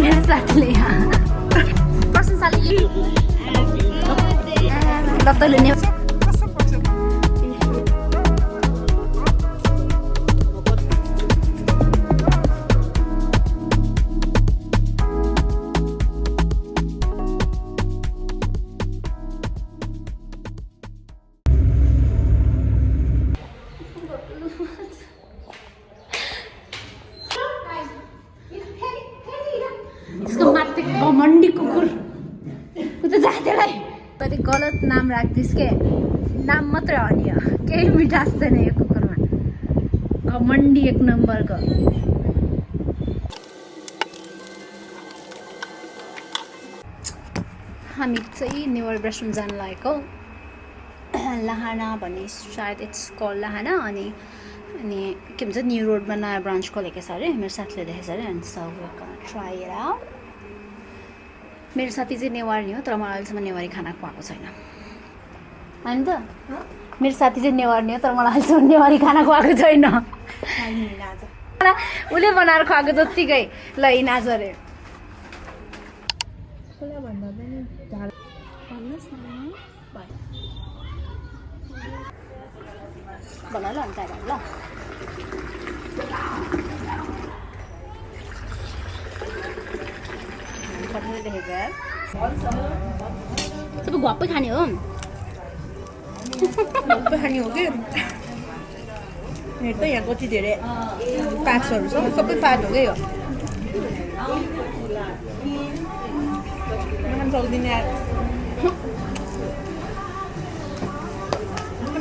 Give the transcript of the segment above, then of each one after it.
मेरो साथीले प्रशंसाले ल तैँले नि घमण्डी कुकुर उता जाँदैलाई कति गलत नाम राख्दिस् के नाम मात्रै हो नि केही मिठास छैन यो कुकुरमा घमण्डी एक नम्बरको हामी चाहिँ नेवर रेस्टुरेन्ट जान लागेको लाहाना भन्ने सायद इट्स कल लाहाना अनि के भन्छ न्यू रोडमा नयाँ ब्रान्च खोलेको छ अरे मेरो साथीले देखेछ अरे अनि सो ट्राई इट आउट मेरो साथी चाहिँ नेवारी हो तर मलाई अहिलेसम्म नेवारी खाना खुवाएको छैन होइन त मेरो साथी चाहिँ नेवारी हो तर मलाई अहिलेसम्म नेवारी खाना खुवाएको छैन उसले बनाएर खुवाएको जत्तिकै ल नाच अरे भन ल अन्त ल सबै घप्पै खाने हो घप्पै खाने हो कि हेर त यहाँ कति धेरै प्याक्सहरू छ सबै प्याक हो क्या यो खान सक्दिनँ यार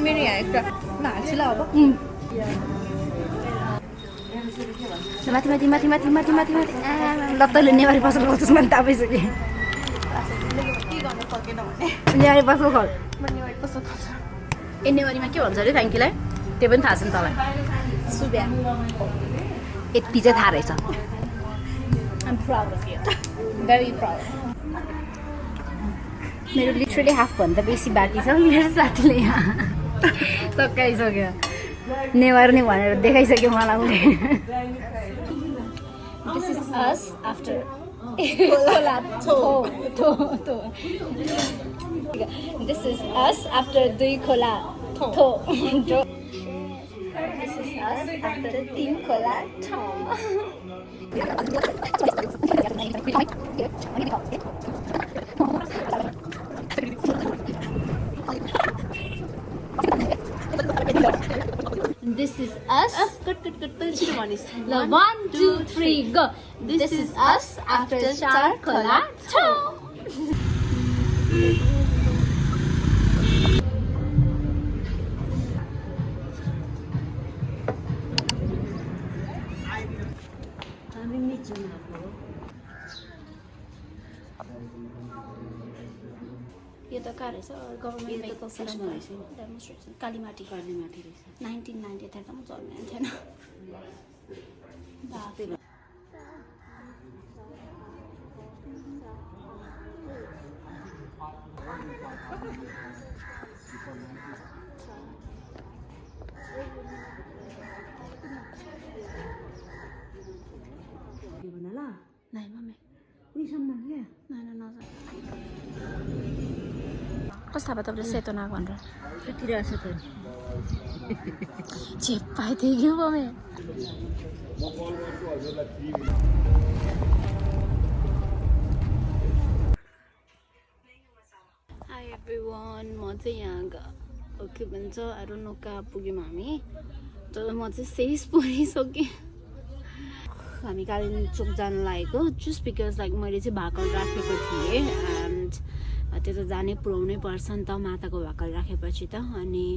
मेरो यहाँ एउटा हाल्छु ल अब माथि माथि माथि माथि माथि माथि माथि ल तैँले नेवारी पसल खोज्छस् मैले थाहा पाइसकेँ नेवारी पसल खोल ए नेवारीमा के भन्छ अरे थ्याङ्क्यूलाई त्यो पनि थाहा छ नि तँलाई सुब्या यति चाहिँ थाहा रहेछ I'm proud of you very proud मेरो लिटरली हाफभन्दा बेसी बाँकी छ मेरो साथीले यहाँ सकाइसक्यो नेवार नै भनेर देखाइसक्यो मलाई उसले This is us after This is us after दुई खोला थो This is us after तीन खोला ठो This is us. Good. 1, 2, 3, go. This is us after चार खोला ठो यो त कहाँ रहेछ गभर्मेन्ट डेमोन्स्ट्रेसन कालीमाटी रहेछ 1990 थियो त म जन्मेको थिएन नहीं मम्मी कस्तो थाहा भयो तपाईँले सेतो नाग भनेर यतिरहेको छ त चेप्पाइ थियो कि मम्मी हाई एभ्रिवान म चाहिँ यहाँ के भन्छ आई डोन्ट नो कहाँ पुग्यौँ हामी तर म चाहिँ सेस पुगिसकेँ हामी कालिम्पोङ जान लागेको जस्ट बिकज लाइक मैले चाहिँ भाकल राखेको थिएँ एन्ड त्यो त जानै पुऱ्याउनै पर्छ नि त माताको भाकल राखेपछि त अनि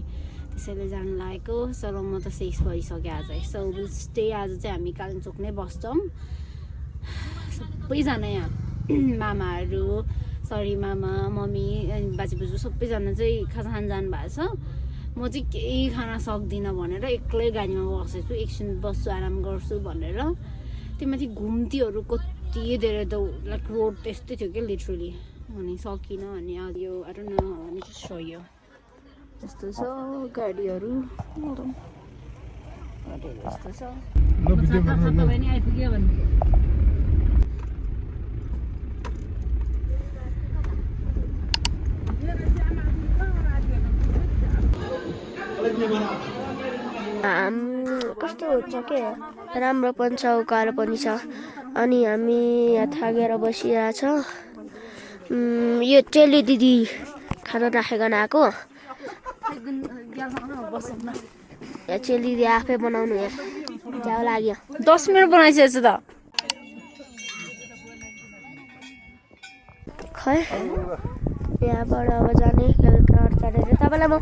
त्यसैले जान लागेको चलो म त सेक्स भइसकेँ आजै सो विल स्टे आज चाहिँ हामी कालिम्पोङ नै बस्छौँ सबैजना यहाँ मामाहरू सरी मामा मम्मी अनि बाजे बोजू सबैजना चाहिँ खाजा खान जानुभएको छ म चाहिँ केही खान सक्दिनँ भनेर एक्लै गाडीमा बसेको छु एकछिन बस्छु आराम गर्छु भनेर त्यो माथि घुम्तीहरू कति धेरै त लाइक रोड त्यस्तै थियो क्या लिटरली अनि सकिनँ अनि यो आई डोन्ट नो अनि सो यो यस्तो छ गाडीहरू यस्तो छ कस्तो हुन्छ के राम्रो पनि छ उकालो पनि छ अनि हामी यहाँ थाकेर बसिरहेछ यो चेली दिदी खाना राखेको आएको यहाँ चेली दिदी आफै बनाउनु यहाँ क्या लाग्यो 10 मिनट बनाइसकेछु त खै यहाँबाट अब जाने केलटार चढेर तपाईँलाई म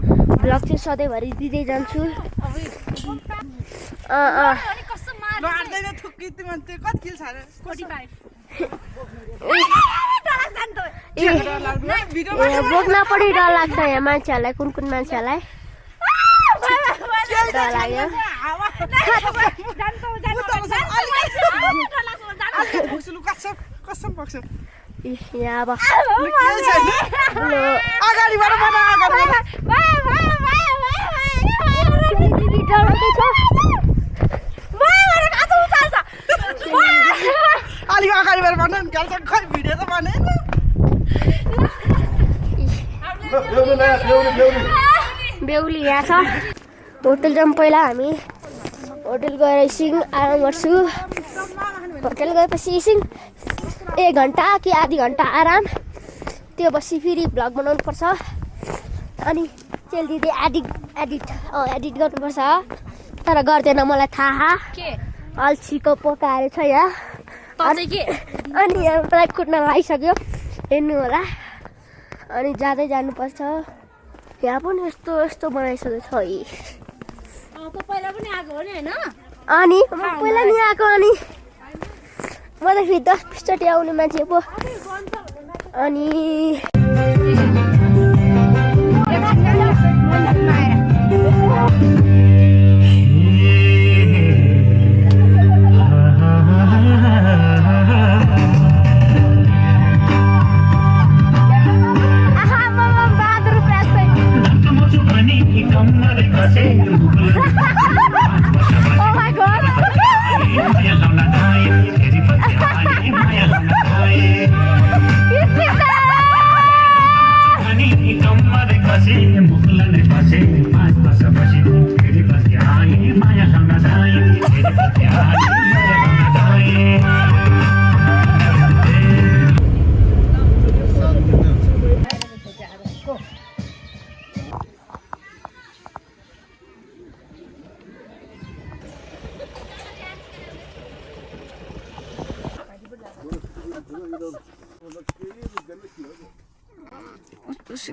भ्लग चाहिँ सधैँभरि दिँदै जान्छु बोक्न पनि डर लाग्छ यहाँ मान्छेहरूलाई कुन कुन मान्छेहरूलाई डर लाग्यो यहाँ अब बेहुली यहाँ छ होटल जाउँ पहिला हामी होटल गएर एकछिन आराम गर्छु होटल गएपछि एकछिन 1 घन्टा कि आधी घन्टा आराम त्यो बसी फेरि भ्लग बनाउनु पर्छ अनि चेल दिदी एडिट गर्नुपर्छ तर गर्दैन मलाई थाहा अल्छीको पकाएर छ यहाँ अनि यहाँ मलाई कुट्न लागिसक्यो हेर्नु होला अनि जाँदै जानुपर्छ यहाँ पनि यस्तो बनाइसकेको छ पहिला पनि आएको हो नि हैन अनि पहिला नि आएको अनि म त फेरि 10-20 चोटि आउने मान्छे पो अनि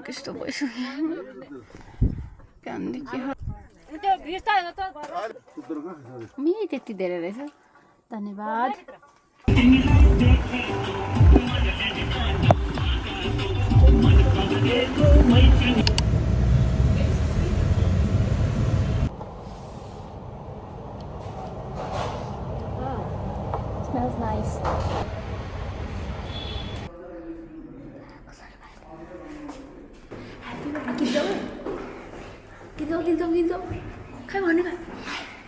कस्तो भइसक्यो त्यति धेरै रहेछ धन्यवाद Smells nice.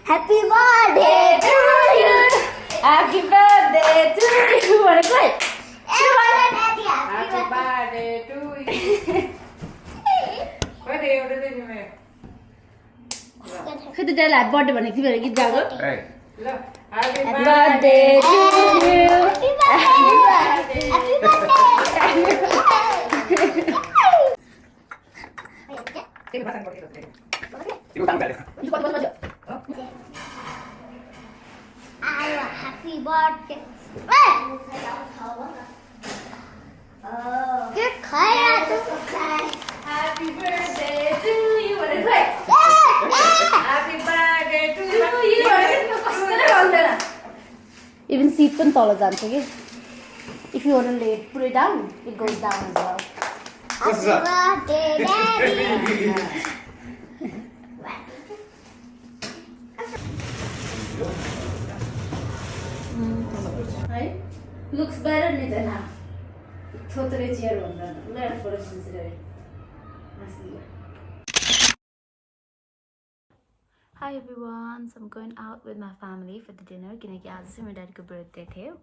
Happy birthday to you. Happy birthday to you. What a great. Happy birthday to you. Kau tu dah lah birthday mana kita lagi jaga. Happy birthday to you. Happy birthday. Happy birthday. Happy birthday. Good Happy birthday to you. Happy birthday to you. Even seat pun taller than okay. If you want to lay it, put it down. It goes down as well. Happy birthday, Daddy. Looks better than now. Totally cheer on that. Let for us today. Hi everyone. So I'm going out with my family for the dinner. किनकि आज चाहिँ मेरो ड्याडीको birthday थियो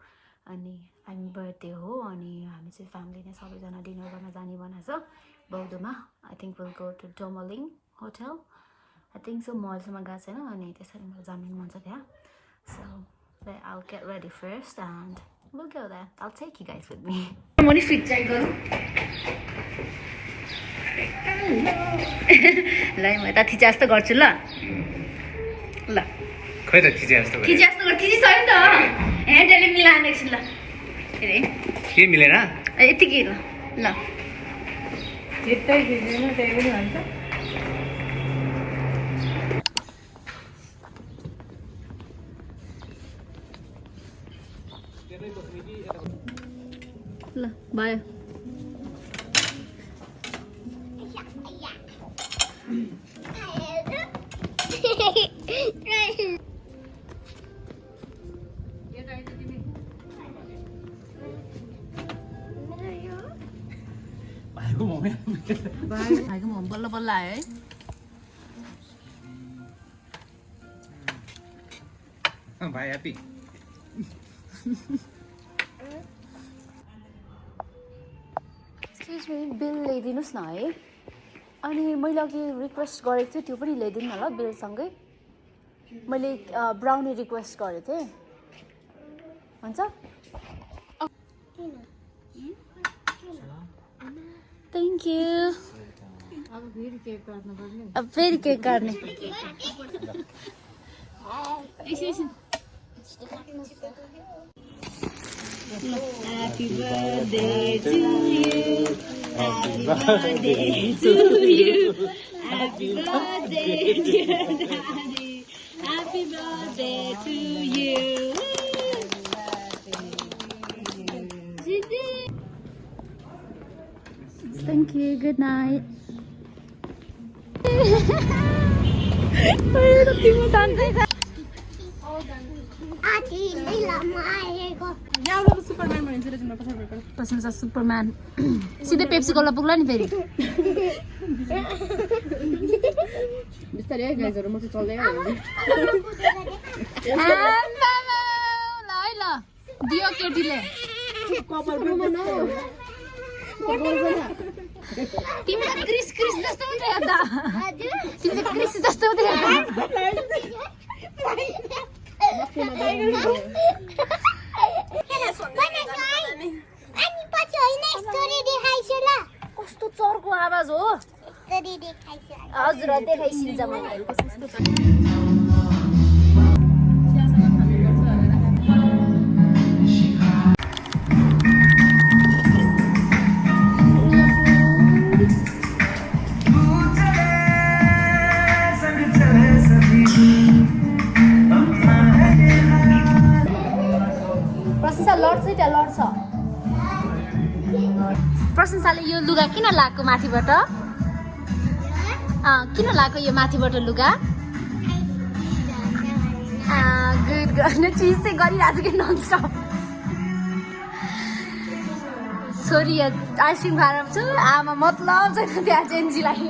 अनि हामी birthday हो अनि हामी चाहिँ फ्यामिली नै सबैजना डिनर गर्न जाने भनेको छ बौद्धमा. I think we'll go to Domaling Hotel I think so मलसम्म गएको छैन अनि त्यसरी मलाई जानु मन छ त्यहाँ so I'll get ready first and we'll go there. I'll take you guys with me. म नि फिट चेक गरौँ ल म यता थिचे जस्तो गर्छु ल ल खै त थिचे जस्तो थिचे जस्तो गर्छु थिचिसक्यो नि त ह्यान्डले मिलाएर एकछिन ल के मिलेन यतिकै ल ल जित्दै खिच्दैन त्यही पनि भन्छ ल भयो भाइको मोम बल्ल बल्ल आयो है भाइ ह्याप्पी बिल ल्याइदिनुहोस् न है अनि मैले अघि रिक्वेस्ट गरेको थिएँ त्यो पनि ल्याइदिनु न ल बिलसँगै मैले ब्राउनी रिक्वेस्ट गरेको थिएँ हुन्छ थ्याङ्क यू अब फेरि केक काट्ने Happy birthday to you. Happy birthday to you. Happy birthday, dear Daddy. Happy birthday to you. Thank you. Good night. Superman भनिन्छ रे जुन प्रशंसा सुपरम्यान सिधै पेप्सी कोला पुग्ला नि फेरि बिस्तारै है गाइजहरु म चाहिँ चल्दै आउँछु ल दियो केटीले तिमी त क्रिस जस्तो मात्रै हेर्दा तिमी त क्रिस जस्तो मात्रै कस्तो चर्को आवाज हो हजुर देखाइसिन्छ मलाई प्रशंसा लड्छ त्यहाँ लड्छ प्रशंसाले यो लुगा किन लगाएको माथिबाट किन लगाएको यो माथिबाट लुगा गुड गर्ने चिज चाहिँ गरिरहेको छ कि ननस्टप छोरी आइसक्रिम खाएर छु आमा मतलब छैन त्यहाँ जेन्जीलाई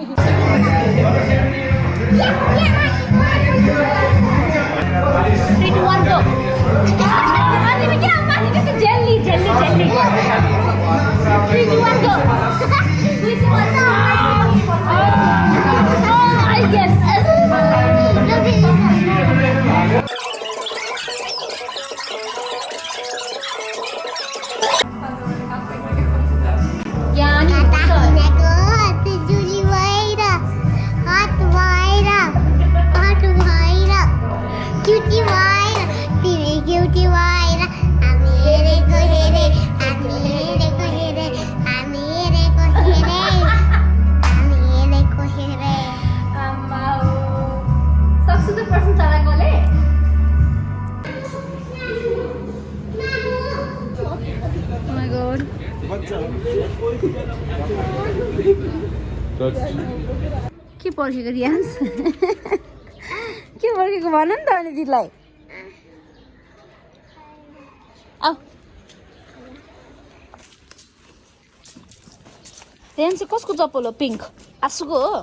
Jelly. 3, 2, 1, go. Which one? Oh, yes. के पर्खेको रियान्स के पर्खेको भन नि त अनि दिदीलाई आऊ रियान्स चाहिँ कसको चप्पल हो पिङ्क आसुको हो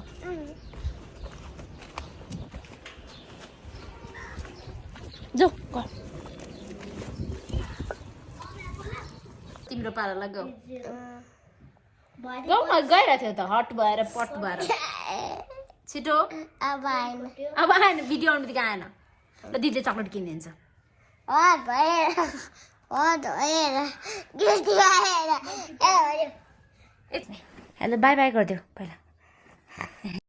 जाऊ तिम्रो पारालाई गाउँ गाउँमा गइरहेको थियो त हट भएर पट भएर छिटो अब आएन अब आएन भिडियो आउनु बित्तिकै आएन ल दिदीले चक्लेट किनिदिन्छ हेलो बाई बाई गरिदेऊ पहिला